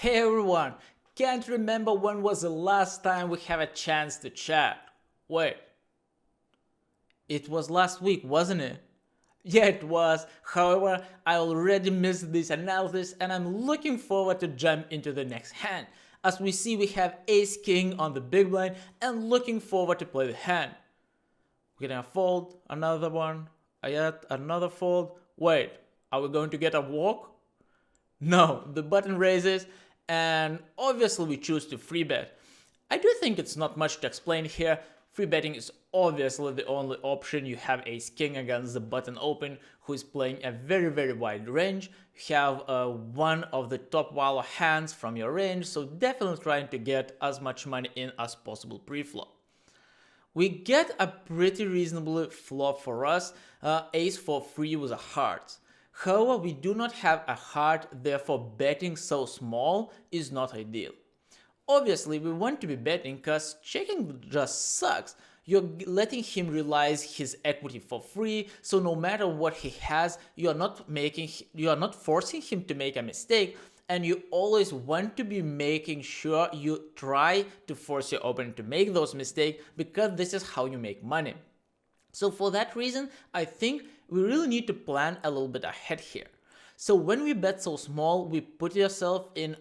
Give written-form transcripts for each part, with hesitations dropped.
Hey everyone, can't remember when was the last time we have a chance to chat. Wait, it was last week, wasn't it? Yeah, it was. However, I already missed this analysis and I'm looking forward to jump into the next hand. As we see, we have ace king on the big blind and looking forward to play the hand. We're gonna fold another one, yet another fold. Wait, are we going to get a walk? No, the button raises, and obviously we choose to free bet. I do think it's not much to explain here. Free betting is obviously the only option. You have ace king against the button open, who is playing a very wide range. You have one of the top value hands from your range, so definitely trying to get as much money in as possible pre-flop. We get a pretty reasonable flop for us, ace for free with a heart. However, we do not have a heart, therefore betting so small is not ideal. Obviously, we want to be betting because checking just sucks. You're letting him realize his equity for free, so no matter what he has, you are not forcing him to make a mistake, and you always want to be making sure you try to force your opponent to make those mistakes because this is how you make money. So for that reason, I think we really need to plan a little bit ahead here. So when we bet so small, we put ourselves in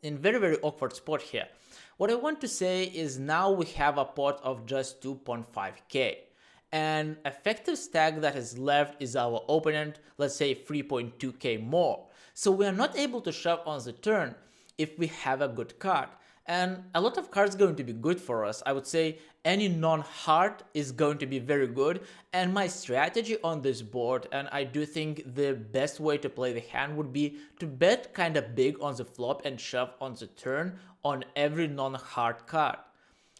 very awkward spot here. What I want to say is now we have a pot of just 2.5k. And effective stack that is left is our opponent, let's say 3.2k more. So we are not able to shove on the turn if we have a good card. And a lot of cards going to be good for us. I would say any non-heart is going to be very good. And my strategy on this board, and I do think the best way to play the hand would be to bet kind of big on the flop and shove on the turn on every non-heart card.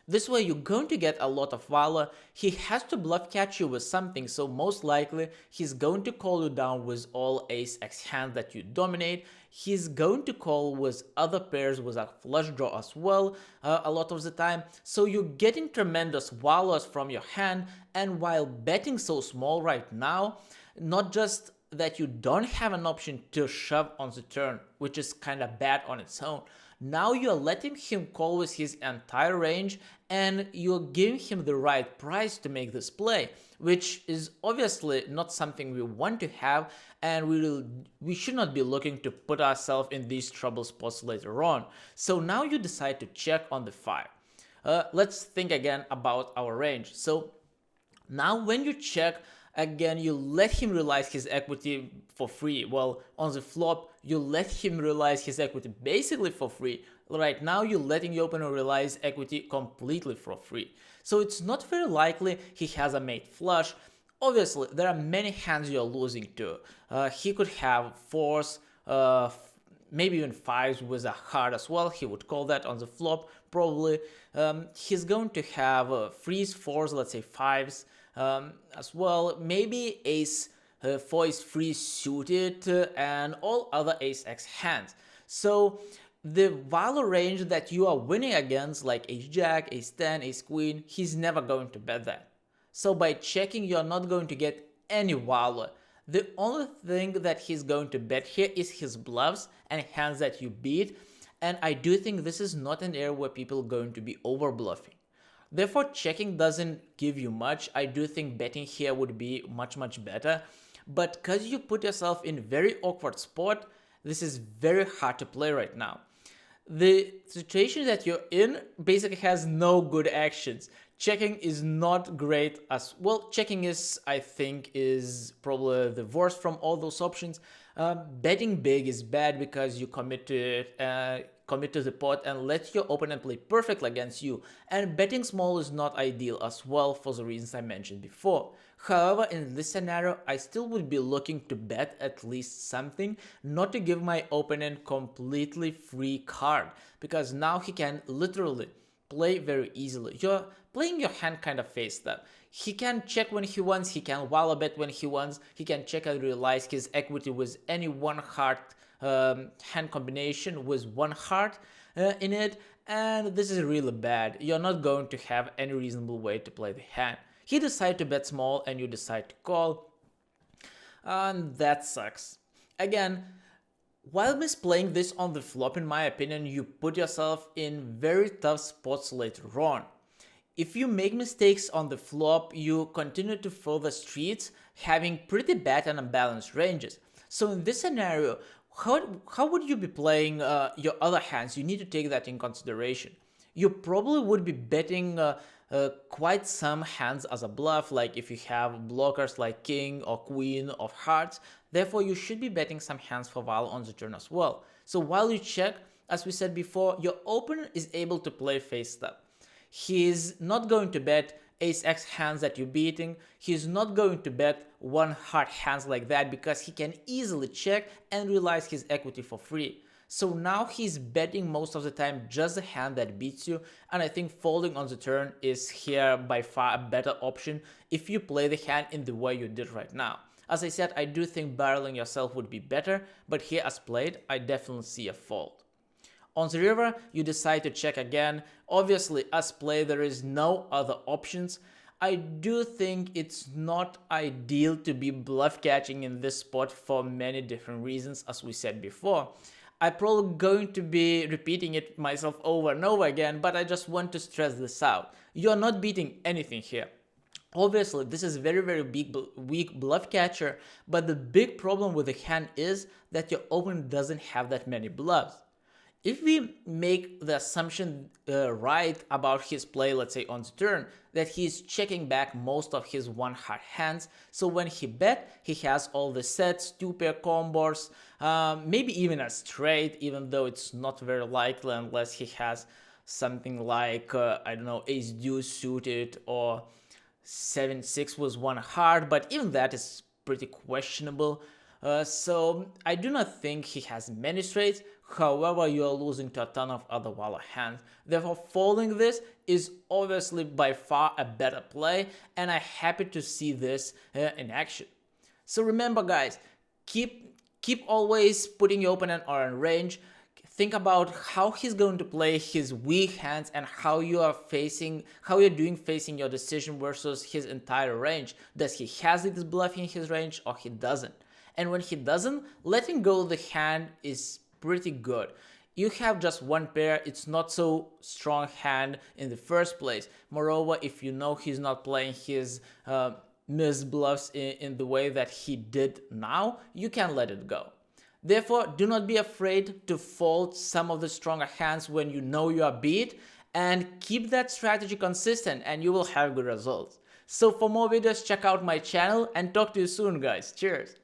This way you're going to get a lot of value. He has to bluff catch you with something, so most likely he's going to call you down with all ace-x hands that you dominate. He's going to call with other pairs with a flush draw as well a lot of the time. So you're getting tremendous values from your hand, and while betting so small right now, not just that you don't have an option to shove on the turn, which is kind of bad on its own. Now you're letting him call with his entire range and you're giving him the right price to make this play, which is obviously not something we want to have, and we should not be looking to put ourselves in these trouble spots later on. So now you decide to check on the 5. Let's think again about our range. So now when you check, again, you let him realize his equity for free. Well, on the flop, you let him realize his equity basically for free. Right now, you're letting your opponent realize equity completely for free. So it's not very likely he has a mate flush. Obviously, there are many hands you're losing to. He could have 4s, maybe even 5s with a heart as well. He would call that on the flop, probably. He's going to have 3s, 4s, let's say 5s. As well, maybe ace 4 is free suited and all other ace-x hands. So the value range that you are winning against, like ace-jack, ace-10, ace-queen, he's never going to bet that. So by checking, you're not going to get any value. The only thing that he's going to bet here is his bluffs and hands that you beat, and I do think this is not an area where people are going to be over bluffing. Therefore, checking doesn't give you much. I do think betting here would be much better. But because you put yourself in a very awkward spot, this is very hard to play right now. The situation that you're in basically has no good actions. Checking is not great as well. Checking is, I think, is probably the worst from all those options. Betting big is bad because you commit to it. Commit to the pot and let your opponent play perfectly against you, and betting small is not ideal as well for the reasons I mentioned before. However, in this scenario, I still would be looking to bet at least something, not to give my opponent completely free card, because now he can literally play very easily. You're playing your hand kind of face up. He can check when he wants, he can value bet when he wants, he can check and realize his equity with any one heart hand combination with one heart in it, and this is really bad. You're not going to have any reasonable way to play the hand. He decides to bet small and you decide to call, and that sucks. Again, While misplaying this on the flop, in my opinion, you put yourself in very tough spots later on. If you make mistakes on the flop, you continue to fill the streets, having pretty bad and unbalanced ranges. So in this scenario, how would you be playing your other hands? You need to take that in consideration. You probably would be betting quite some hands as a bluff, like if you have blockers like king or queen of hearts. Therefore, you should be betting some hands for value on the turn as well. So while you check, as we said before, your opener is able to play face up. He's not going to bet ace-x hands that you're beating. He's not going to bet one heart hands like that because he can easily check and realize his equity for free. So now he's betting most of the time just the hand that beats you, and I think folding on the turn is here by far a better option if you play the hand in the way you did right now. As I said, I do think barreling yourself would be better, but here as played, I definitely see a fold. On the river, you decide to check again. Obviously, as play, there is no other options. I do think it's not ideal to be bluff catching in this spot for many different reasons, as we said before. I'm probably going to be repeating it myself over and over again, but I just want to stress this out. You're not beating anything here. Obviously, this is very weak bluff catcher, but the big problem with the hand is that your opponent doesn't have that many bluffs. If we make the assumption right about his play, let's say on the turn, that he's checking back most of his one heart hands, so when he bet, he has all the sets, two pair combos, maybe even a straight, even though it's not very likely unless he has something like, I don't know, ace deuce suited or 7-6 with one heart, but even that is pretty questionable. So I do not think he has many straights. However, you are losing to a ton of other wallet hands. Therefore, folding this is obviously by far a better play, and I'm happy to see this in action. So remember, guys, keep always putting your opponent on range. Think about how he's going to play his weak hands and how you're doing facing your decision versus his entire range. Does he has this bluff in his range or he doesn't? And when he doesn't, letting go of the hand is pretty good. You have just one pair, it's not so strong hand in the first place. Moreover, if you know he's not playing his missed bluffs in the way that he did now, you can let it go. Therefore, do not be afraid to fold some of the stronger hands when you know you are beat, and keep that strategy consistent and you will have good results. So for more videos, check out my channel and talk to you soon, guys. Cheers!